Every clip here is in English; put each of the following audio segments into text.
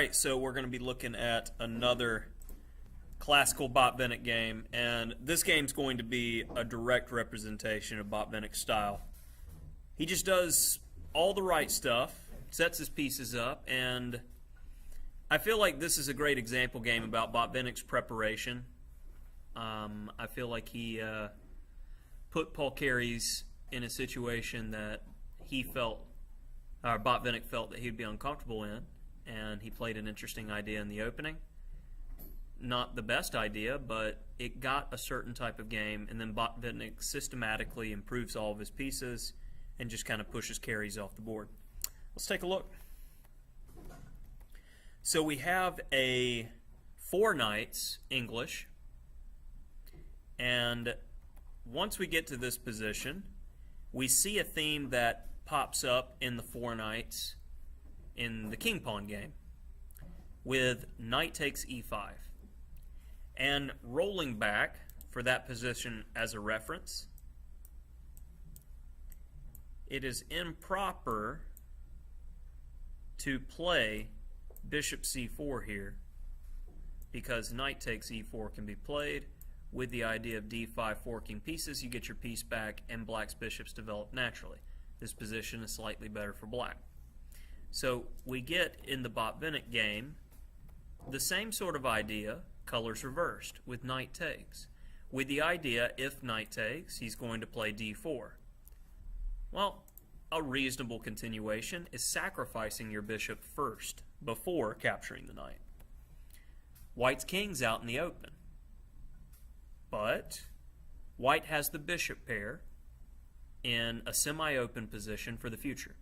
Alright, so we're going to be looking at another classical Botvinnik game, and this game's going to be a direct representation of Botvinnik's style. He just does all the right stuff, sets his pieces up, and I feel like this is a great example game about Botvinnik's preparation. I feel like he put Paul Carey's in a situation that he felt, or Botvinnik felt that he'd be uncomfortable in, and he played an interesting idea in the opening. Not the best idea, but it got a certain type of game, and then Botvinnik systematically improves all of his pieces and just kind of pushes Carey's off the board. Let's take a look. So we have a 4 knights English, and once we get to this position, we see a theme that pops up in the 4 knights in the king pawn game with knight takes e5. And rolling back for that position as a reference, it is improper to play bishop c4 here because knight takes e4 can be played with the idea of d5 forking pieces. You get your piece back and black's bishops develop naturally. This position is slightly better for black. So we get in the Botvinnik game the same sort of idea, colors reversed, with knight takes. With the idea, if knight takes, he's going to play d4. Well, a reasonable continuation is sacrificing your bishop first before capturing the knight. White's king's out in the open, but white has the bishop pair in a semi-open position for the future.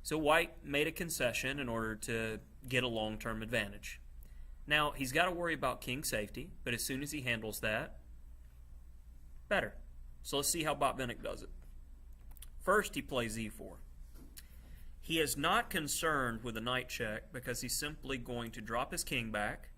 So white made a concession in order to get a long-term advantage. Now, he's got to worry about king safety, but as soon as he handles that, better. So let's see how Botvinnik does it. First, he plays e4. He is not concerned with a knight check because he's simply going to drop his king back,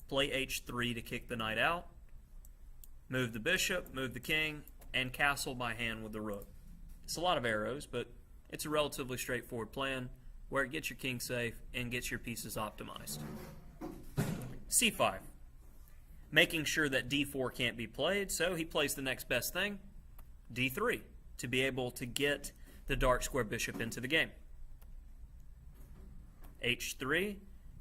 play h3 to kick the knight out, move the bishop, move the king, and castle by hand with the rook. It's a lot of arrows, but it's a relatively straightforward plan where it gets your king safe and gets your pieces optimized. c5, making sure that d4 can't be played, so he plays the next best thing, d3, to be able to get the dark square bishop into the game. h3,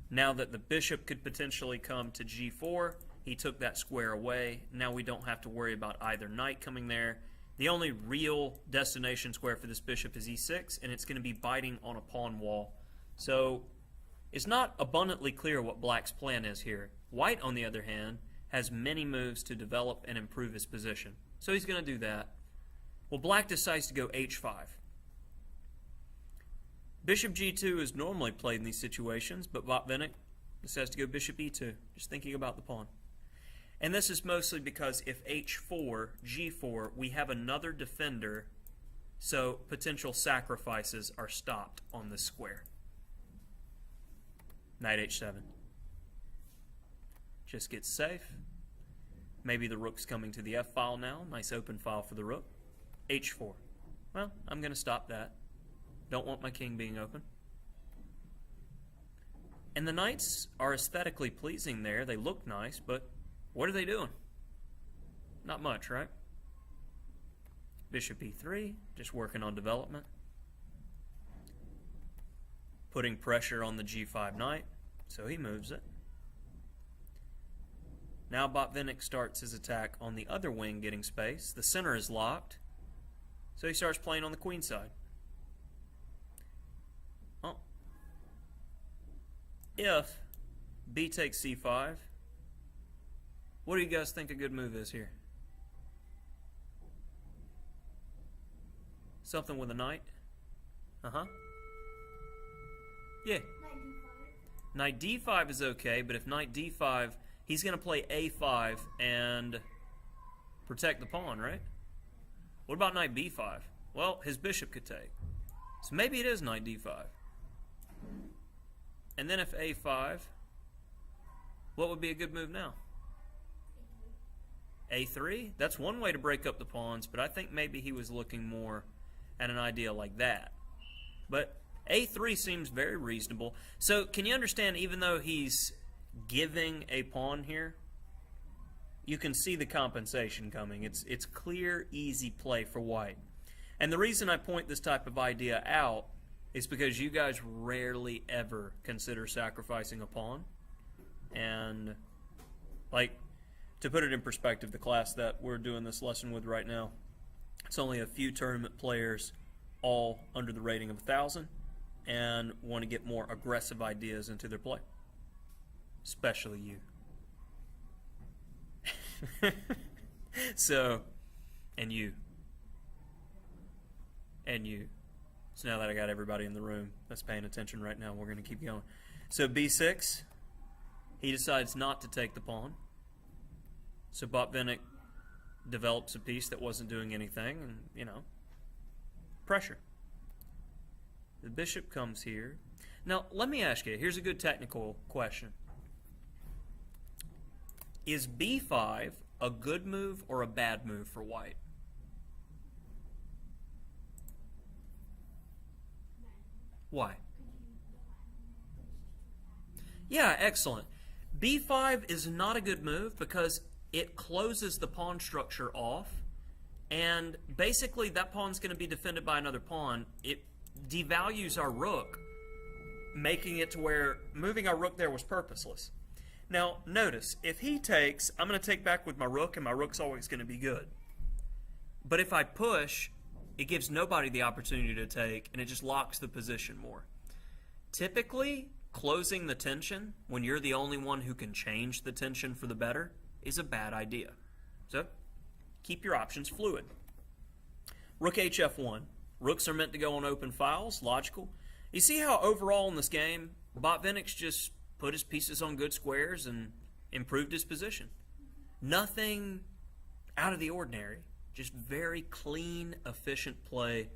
now that the bishop could potentially come to g4, he took that square away. Now we don't have to worry about either knight coming there. The only real destination square for this bishop is e6, and it's going to be biting on a pawn wall. So it's not abundantly clear what black's plan is here. White, on the other hand, has many moves to develop and improve his position. So he's going to do that. Well, black decides to go h5. Bishop g2 is normally played in these situations, but Botvinnik decides to go bishop e2, just thinking about the pawn. And this is mostly because if h4, g4, we have another defender, so potential sacrifices are stopped on this square. Knight h7. Just gets safe. Maybe the rook's coming to the f-file now. Nice open file for the rook. h4. Well, I'm going to stop that. Don't want my king being open. And the knights are aesthetically pleasing there. They look nice, but what are they doing? Not much, right? Bishop e3, just working on development. Putting pressure on the g5 knight, so he moves it. Now Botvinnik starts his attack on the other wing, getting space. The center is locked, so he starts playing on the queen side. Oh. If b takes c5, what do you guys think a good move is here? Something with a knight? Uh-huh. Yeah. Knight d5 is okay, but if knight d5, he's going to play a5 and protect the pawn, right? What about knight b5? Well, his bishop could take. So maybe it is knight d5. And then if a5, what would be a good move now? a3? That's one way to break up the pawns, but I think maybe he was looking more at an idea like that. But A3 seems very reasonable. So can you understand, even though he's giving a pawn here, you can see the compensation coming. It's clear, easy play for white. And the reason I point this type of idea out is because you guys rarely ever consider sacrificing a pawn. And, like, to put it in perspective, the class that we're doing this lesson with right now, it's only a few tournament players, all under the rating of 1,000, and want to get more aggressive ideas into their play. Especially you. So, and you. And you. So now that I got everybody in the room that's paying attention right now, we're going to keep going. So B6, he decides not to take the pawn. So Botvinnik develops a piece that wasn't doing anything, and, you know, pressure. The bishop comes here. Now, let me ask you, here's a good technical question. Is B5 a good move or a bad move for white? Why? Yeah, excellent. B5 is not a good move because it closes the pawn structure off, and basically that pawn's going to be defended by another pawn. It devalues our rook, making it to where moving our rook there was purposeless. Now, notice, if he takes, I'm going to take back with my rook, and my rook's always going to be good. But if I push, it gives nobody the opportunity to take, and it just locks the position more. Typically, closing the tension, when you're the only one who can change the tension for the better, is a bad idea. So, keep your options fluid. Rook HF1. Rooks are meant to go on open files, logical. You see how overall in this game, Botvinnik's just put his pieces on good squares and improved his position. Nothing out of the ordinary. Just very clean, efficient play.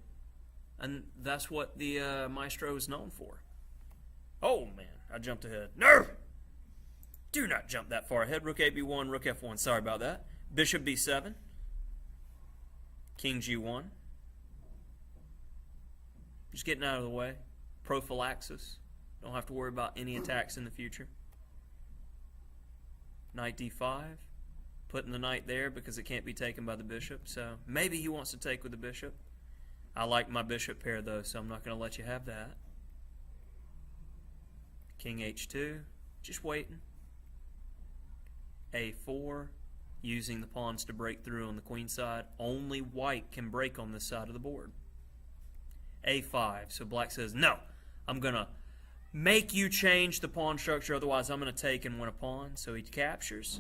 And that's what the Maestro is known for. Oh, man, I jumped ahead. No! Do not jump that far ahead. Rook AB1, Rook F1. Sorry about that. Bishop B7. King G1. Just getting out of the way. Prophylaxis. Don't have to worry about any attacks in the future. Knight D5. Putting the knight there because it can't be taken by the bishop. So maybe he wants to take with the bishop. I like my bishop pair though, so I'm not going to let you have that. King H2. Just waiting. A4. Using the pawns to break through on the queen side. Only white can break on this side of the board. A5. So black says, no, I'm going to make you change the pawn structure, otherwise I'm going to take and win a pawn. So he captures.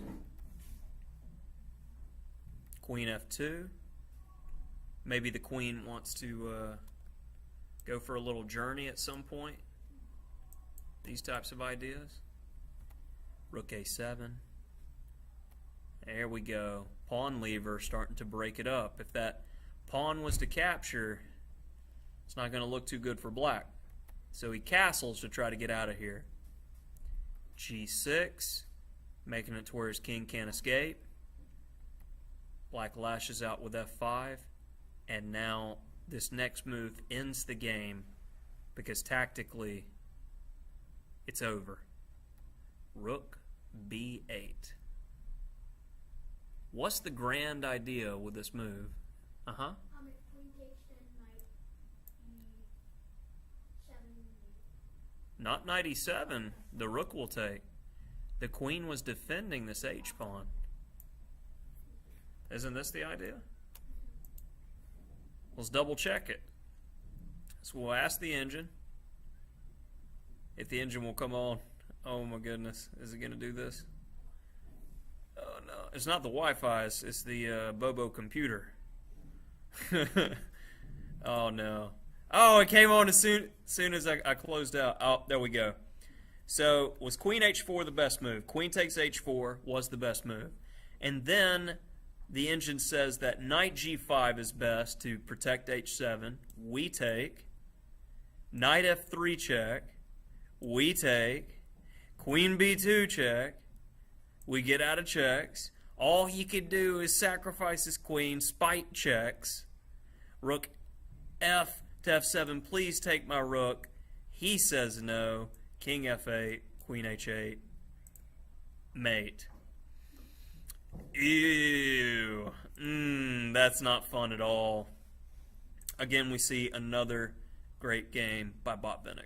Queen F2. Maybe the queen wants to go for a little journey at some point. These types of ideas. Rook A7. There we go. Pawn lever starting to break it up. If that pawn was to capture, it's not going to look too good for black. So he castles to try to get out of here. G6, making it to where his king can't escape. Black lashes out with F5, and now this next move ends the game because tactically it's over. Rook B8. What's the grand idea with this move? Not knight E7. The rook will take. The queen was defending this H-pawn. Isn't this the idea? Let's double check it. So we'll ask the engine if the engine will come on. Oh my goodness. Is it going to do this? Oh no. It's not the Wi-Fi. It's the Bobo computer. Oh no. Oh, it came on as soon as I closed out. Oh, there we go. So was Queen H4 the best move? Queen takes H4 was the best move. And then the engine says that Knight G5 is best to protect H7. We take. Knight F3 check. We take. Queen B2 check. We get out of checks. All he could do is sacrifice his queen, spite checks. Rook F to F7, please take my rook. He says no. King f8, queen h8, mate. Ew. That's not fun at all. Again, we see another great game by Botvinnik.